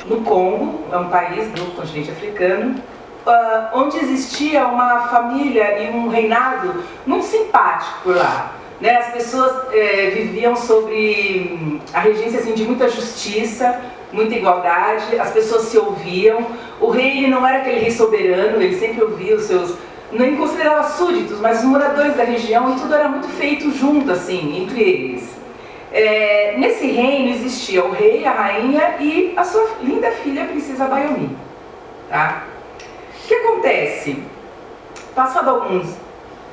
no Congo, é um país do continente africano, onde existia uma família e um reinado muito simpático por lá. Né? As pessoas viviam sobre a regência assim, de muita justiça, muita igualdade, as pessoas se ouviam. O rei ele não era aquele rei soberano, ele sempre ouvia os seus, nem considerava súditos, mas os moradores da região, e tudo era muito feito junto, assim, entre eles. Nesse reino existia o rei, a rainha e a sua linda filha, a princesa Bayomi. Tá? O que acontece? Passado alguns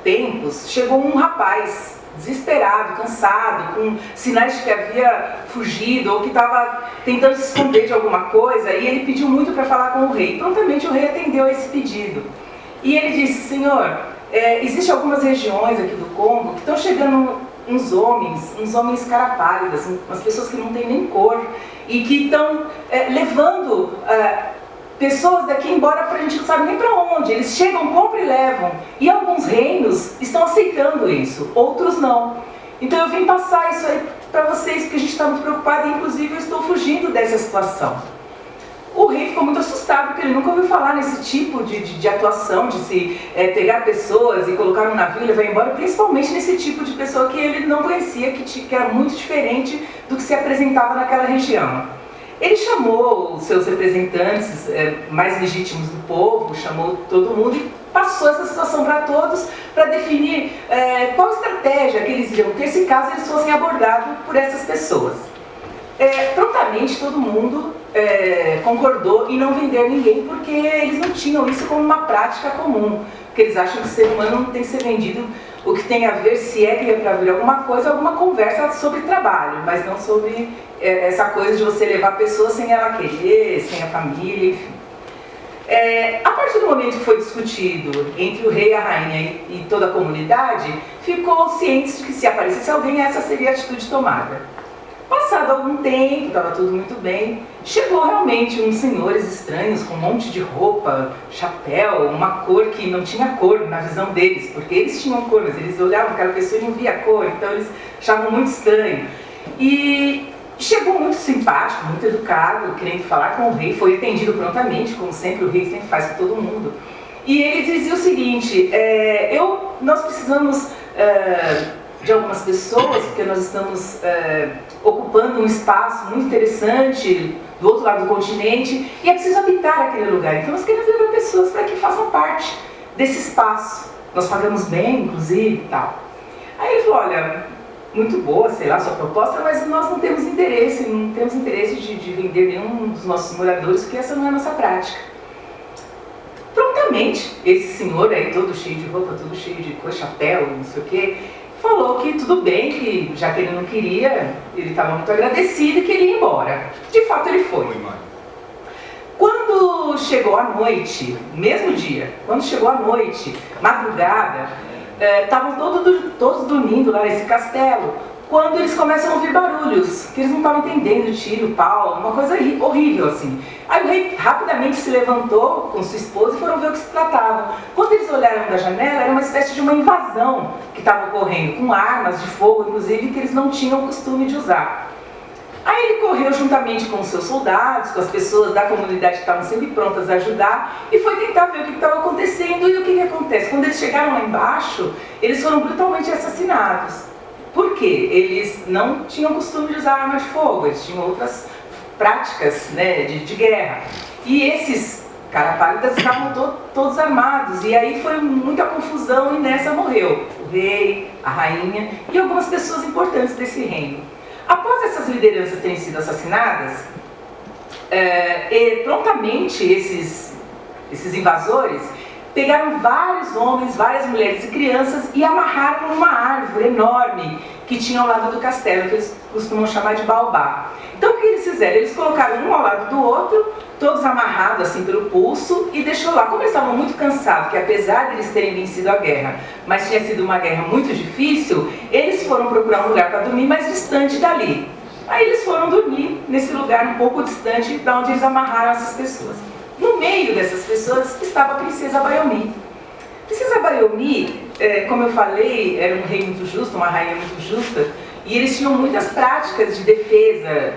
tempos, chegou um rapaz desesperado, cansado, com sinais de que havia fugido ou que estava tentando se esconder de alguma coisa, e ele pediu muito para falar com o rei. Prontamente o rei atendeu a esse pedido. E ele disse: Senhor, existem algumas regiões aqui do Congo que estão chegando uns homens cara pálidas, umas pessoas que não têm nem cor, e que estão levando pessoas daqui embora, a gente não sabe nem para onde. Eles chegam, compram e levam. E alguns reinos estão aceitando isso, outros não. Então eu vim passar isso aí para vocês, porque a gente está muito preocupado e inclusive eu estou fugindo dessa situação. O rei ficou muito assustado, porque ele nunca ouviu falar nesse tipo de atuação, de se pegar pessoas e colocar no navio e levar embora, principalmente nesse tipo de pessoa que ele não conhecia, que era muito diferente do que se apresentava naquela região. Ele chamou os seus representantes mais legítimos do povo, chamou todo mundo e passou essa situação para todos, para definir qual estratégia que eles iriam ter se caso eles fossem abordados por essas pessoas. Prontamente todo mundo concordou em não vender ninguém, porque eles não tinham isso como uma prática comum, porque eles acham que o ser humano não tem que ser vendido. O que tem a ver, se que é para ver alguma coisa, alguma conversa sobre trabalho, mas não sobre essa coisa de você levar a pessoa sem ela querer, sem a família, enfim. A partir do momento que foi discutido entre o rei, a rainha e toda a comunidade, ficou ciente de que se aparecesse alguém, essa seria a atitude tomada. Passado algum tempo, estava tudo muito bem, chegou realmente uns senhores estranhos com um monte de roupa, chapéu, uma cor que não tinha cor na visão deles, porque eles tinham cor, mas eles olhavam aquela pessoa e não via cor, então eles achavam muito estranho. E chegou muito simpático, muito educado, querendo falar com o rei, foi atendido prontamente, como sempre o rei sempre faz com todo mundo. E ele dizia o seguinte: nós precisamos de algumas pessoas, porque nós estamos ocupando um espaço muito interessante do outro lado do continente e é preciso habitar aquele lugar. Então nós queremos levar pessoas para que façam parte desse espaço. Nós pagamos bem, inclusive, e tal. Aí ele falou: olha, muito boa, sei lá, sua proposta, mas nós não temos interesse de vender nenhum dos nossos moradores, porque essa não é a nossa prática. Prontamente, esse senhor aí, todo cheio de roupa, todo cheio de cor, chapéu, não sei o quê, falou que tudo bem, que já que ele não queria, ele estava muito agradecido e que ele ia embora. De fato ele foi. Quando chegou a noite, mesmo dia, quando chegou a noite, madrugada, estavam todos dormindo lá nesse castelo, quando eles começam a ouvir barulhos, que eles não estavam entendendo, tiro, pau, uma coisa horrível assim. Aí o rei rapidamente se levantou com sua esposa e foram ver o que se tratava. Quando eles olharam da janela, era uma espécie de uma invasão que estava ocorrendo, com armas de fogo, inclusive, que eles não tinham o costume de usar. Aí ele correu juntamente com os seus soldados, com as pessoas da comunidade que estavam sempre prontas a ajudar, e foi tentar ver o que estava acontecendo. E o que acontece? Quando eles chegaram lá embaixo, eles foram brutalmente assassinados. Por quê? Eles não tinham costume de usar armas de fogo, eles tinham outras práticas, né, de guerra. E esses carapálidas estavam todos armados, e aí foi muita confusão e nessa morreu o rei, a rainha e algumas pessoas importantes desse reino. Após essas lideranças terem sido assassinadas, prontamente esses invasores pegaram vários homens, várias mulheres e crianças e amarraram numa árvore enorme que tinha ao lado do castelo, que eles costumam chamar de baobá. Então o que eles fizeram? Eles colocaram um ao lado do outro, todos amarrados assim pelo pulso, e deixou lá. Como eles estavam muito cansados, que apesar de eles terem vencido a guerra, mas tinha sido uma guerra muito difícil, eles foram procurar um lugar para dormir mais distante dali. Aí eles foram dormir nesse lugar um pouco distante de onde eles amarraram essas pessoas. No meio dessas pessoas estava a princesa Bayomi. A princesa Bayomi, como eu falei, era um rei muito justo, uma rainha muito justa, e eles tinham muitas práticas de defesa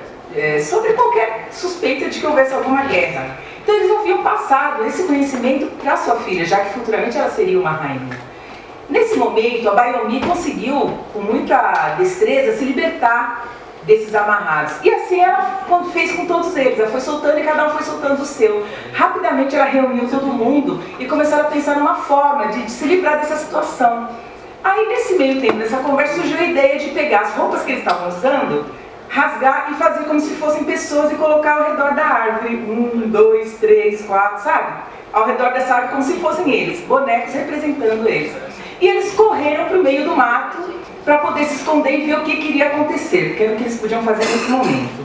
sobre qualquer suspeita de que houvesse alguma guerra. Então eles haviam passado esse conhecimento para sua filha, já que futuramente ela seria uma rainha. Nesse momento, a Bayomi conseguiu, com muita destreza, se libertar desses amarrados. E assim ela fez com todos eles, ela foi soltando e cada um foi soltando o seu. Rapidamente ela reuniu todo mundo e começaram a pensar numa forma de se livrar dessa situação. Aí nesse meio tempo, nessa conversa, surgiu a ideia de pegar as roupas que eles estavam usando, rasgar e fazer como se fossem pessoas e colocar ao redor da árvore. 1, 2, 3, 4, sabe? Ao redor dessa árvore como se fossem eles, bonecos representando eles. E eles correram para o meio do mato para poder se esconder e ver o que iria acontecer, que era o que eles podiam fazer nesse momento.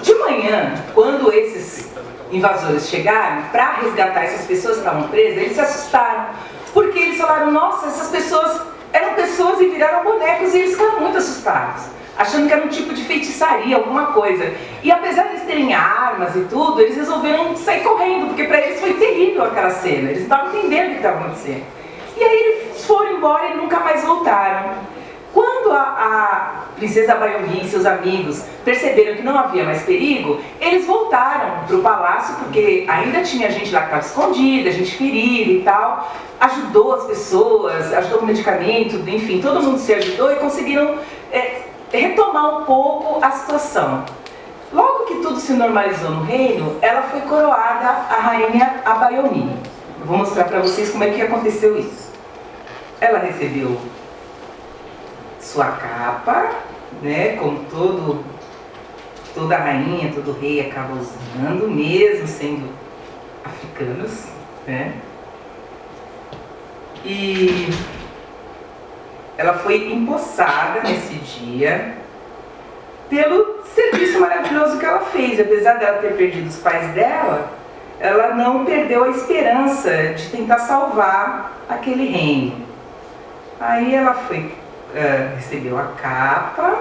De manhã, quando esses invasores chegaram para resgatar essas pessoas que estavam presas, eles se assustaram, porque eles falaram, nossa, essas pessoas eram pessoas e viraram bonecos, e eles ficaram muito assustados, achando que era um tipo de feitiçaria, alguma coisa. E apesar de eles terem armas e tudo, eles resolveram sair correndo, porque para eles foi terrível aquela cena, eles não estavam entendendo o que estava acontecendo. E aí eles foram embora e nunca mais voltaram. Quando a princesa Bayomi e seus amigos perceberam que não havia mais perigo, eles voltaram para o palácio, porque ainda tinha gente lá que estava escondida, gente ferida e tal. Ajudou as pessoas, ajudou com medicamento, enfim, todo mundo se ajudou e conseguiram retomar um pouco a situação. Logo que tudo se normalizou no reino, ela foi coroada a rainha Abayomi. Eu vou mostrar para vocês como é que aconteceu isso. Ela recebeu sua capa, né, como toda rainha, todo rei acaba usando, mesmo sendo africanos, né? E ela foi empossada nesse dia pelo serviço maravilhoso que ela fez. Apesar dela ter perdido os pais dela, ela não perdeu a esperança de tentar salvar aquele reino. Aí ela recebeu a capa,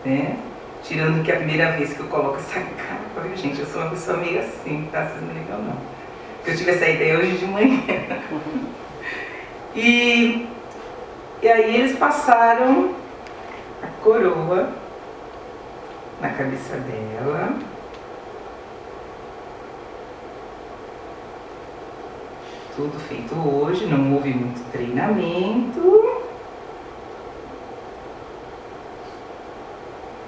né? Tirando que é a primeira vez que eu coloco essa capa, viu, gente? Eu sou uma pessoa meio assim, tá? Vocês não ligam não. Porque eu tive essa ideia hoje de manhã. E aí eles passaram a coroa na cabeça dela. Tudo feito hoje, não houve muito treinamento.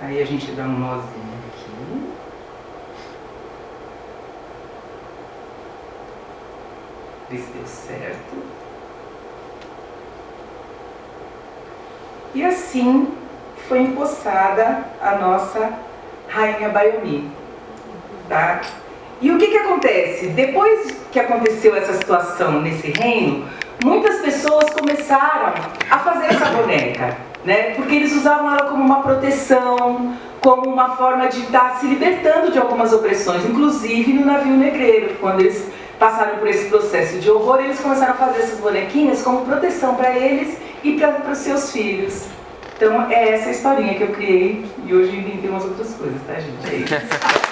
Aí a gente dá um nozinho aqui. Vê se deu certo. E assim foi empossada a nossa rainha Bayomi, tá? E o que acontece? Depois que aconteceu essa situação nesse reino, muitas pessoas começaram a fazer essa boneca, né? Porque eles usavam ela como uma proteção, como uma forma de estar se libertando de algumas opressões, inclusive no navio negreiro. Quando eles passaram por esse processo de horror, eles começaram a fazer essas bonequinhas como proteção para eles e para os seus filhos. Então é essa a historinha que eu criei, e hoje inventei umas outras coisas, tá, gente? É isso.